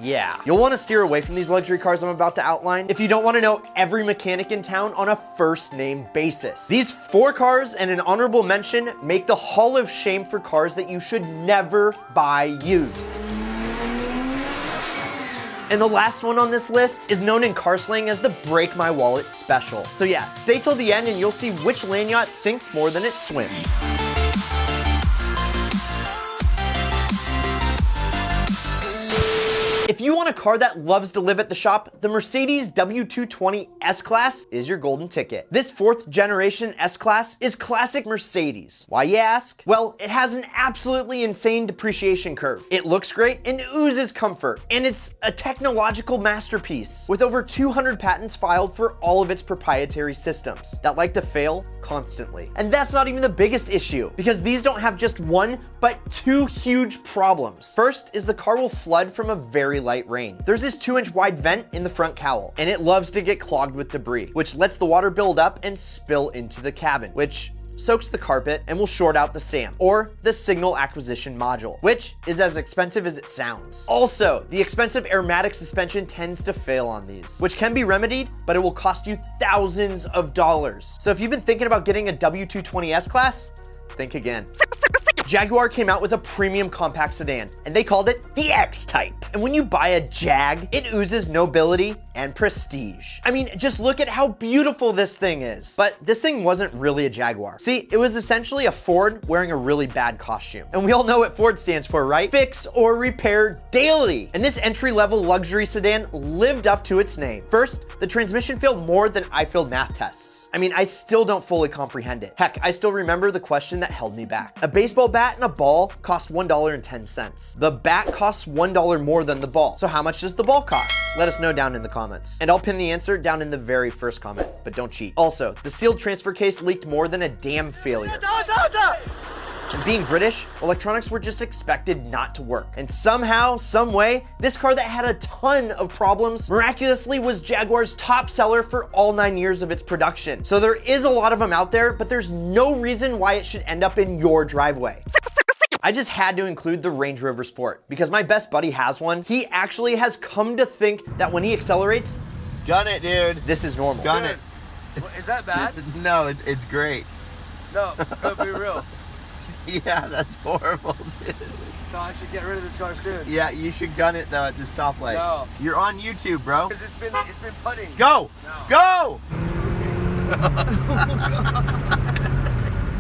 Yeah. You'll want to steer away from these luxury cars I'm about to outline if you don't want to know every mechanic in town on a first name basis. These 4 cars and an honorable mention make the Hall of Shame for cars that you should never buy used. And the last one on this list is known in car slang as the Break My Wallet Special. So yeah, stay till the end and you'll see which land yacht sinks more than it swims. If you want a car that loves to live at the shop, the Mercedes W220 S-Class is your golden ticket. This 4th generation S-Class is classic Mercedes. Why, you ask? Well, it has an absolutely insane depreciation curve. It looks great and oozes comfort, and it's a technological masterpiece with over 200 patents filed for all of its proprietary systems that like to fail constantly. And that's not even the biggest issue, because these don't have just one, but 2 huge problems. First is the car will flood from a very light rain. There's this 2-inch wide vent in the front cowl, and it loves to get clogged with debris, which lets the water build up and spill into the cabin, which soaks the carpet and will short out the SAM, or the signal acquisition module, which is as expensive as it sounds. Also, the expensive aromatic suspension tends to fail on these, which can be remedied, but it will cost you thousands of dollars. So if you've been thinking about getting a W220 S-Class, think again. Jaguar came out with a premium compact sedan, and they called it the XType. And when you buy a Jag, it oozes nobility and prestige. I mean, just look at how beautiful this thing is. But this thing wasn't really a Jaguar. See, it was essentially a Ford wearing a really bad costume. And we all know what Ford stands for, right? Fix or repair daily. And this entry-level luxury sedan lived up to its name. First, the transmission failed more than I failed math tests. I mean, I still don't fully comprehend it. Heck, I still remember the question that held me back. A baseball bat and a ball cost $1.10. The bat costs $1 more than the ball. So how much does the ball cost? Let us know down in the comments. And I'll pin the answer down in the very first comment, but don't cheat. Also, the sealed transfer case leaked more than a damn failure. And being British, electronics were just expected not to work. And somehow, some way, this car that had a ton of problems miraculously was Jaguar's top seller for all 9 years of its production. So there is a lot of them out there, but there's no reason why it should end up in your driveway. I just had to include the Range Rover Sport because my best buddy has one. He actually has come to think that when he accelerates, gun it, dude. This is normal. Gun it. Is that bad? No, it's great. No, go be real. Yeah, that's horrible, dude. So I should get rid of this car soon. Yeah, you should gun it though at the stoplight. No. You're on YouTube, bro. Because it's been putting. Go! No. Go!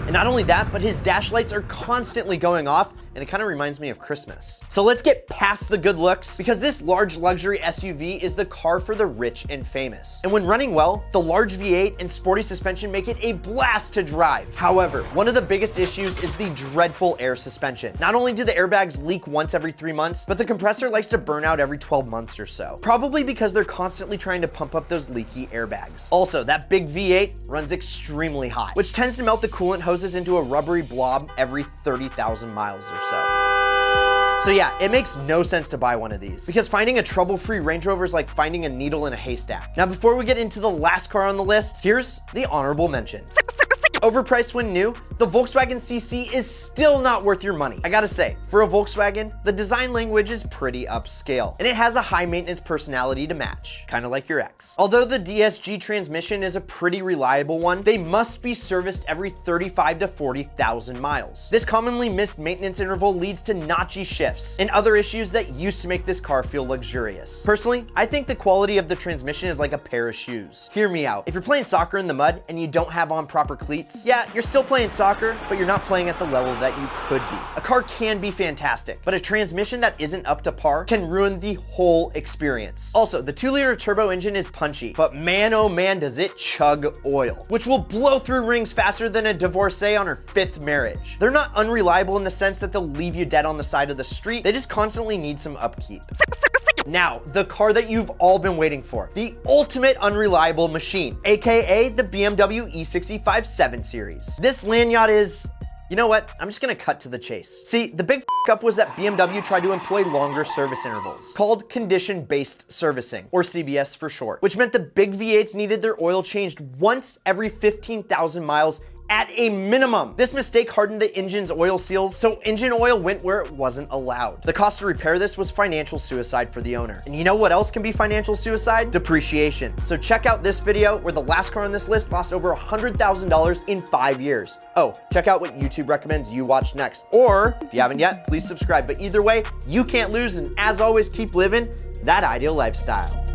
And not only that, but his dash lights are constantly going off, and it kind of reminds me of Christmas. So let's get past the good looks, because this large luxury SUV is the car for the rich and famous. And when running well, the large V8 and sporty suspension make it a blast to drive. However, one of the biggest issues is the dreadful air suspension. Not only do the airbags leak once every 3 months, but the compressor likes to burn out every 12 months or so. Probably because they're constantly trying to pump up those leaky airbags. Also, that big V8 runs extremely hot, which tends to melt the coolant hoses into a rubbery blob every 30,000 miles or so. So yeah, it makes no sense to buy one of these because finding a trouble-free Range Rover is like finding a needle in a haystack. Now, before we get into the last car on the list, here's the honorable mention. Overpriced when new, the Volkswagen CC is still not worth your money. I gotta say, for a Volkswagen, the design language is pretty upscale, and it has a high maintenance personality to match, kind of like your ex. Although the DSG transmission is a pretty reliable one, they must be serviced every 35 to 40,000 miles. This commonly missed maintenance interval leads to notchy shifts and other issues that used to make this car feel luxurious. Personally, I think the quality of the transmission is like a pair of shoes. Hear me out. If you're playing soccer in the mud and you don't have on proper cleats, yeah, you're still playing soccer, but you're not playing at the level that you could be. A car can be fantastic, but a transmission that isn't up to par can ruin the whole experience. Also, the 2-liter turbo engine is punchy, but man, oh man, does it chug oil, which will blow through rings faster than a divorcee on her 5th marriage. They're not unreliable in the sense that they'll leave you dead on the side of the street. They just constantly need some upkeep. Now, the car that you've all been waiting for, the ultimate unreliable machine, aka the BMW E65 7 Series. This land yacht is, you know what? I'm just gonna cut to the chase. See, the big up was that BMW tried to employ longer service intervals, called condition-based servicing, or CBS for short, which meant the big V8s needed their oil changed once every 15,000 miles at a minimum. This mistake hardened the engine's oil seals, so engine oil went where it wasn't allowed. The cost to repair this was financial suicide for the owner. And you know what else can be financial suicide? Depreciation. So check out this video where the last car on this list lost over $100,000 in 5 years. Oh, check out what YouTube recommends you watch next. Or if you haven't yet, please subscribe. But either way, you can't lose, and as always, keep living that ideal lifestyle.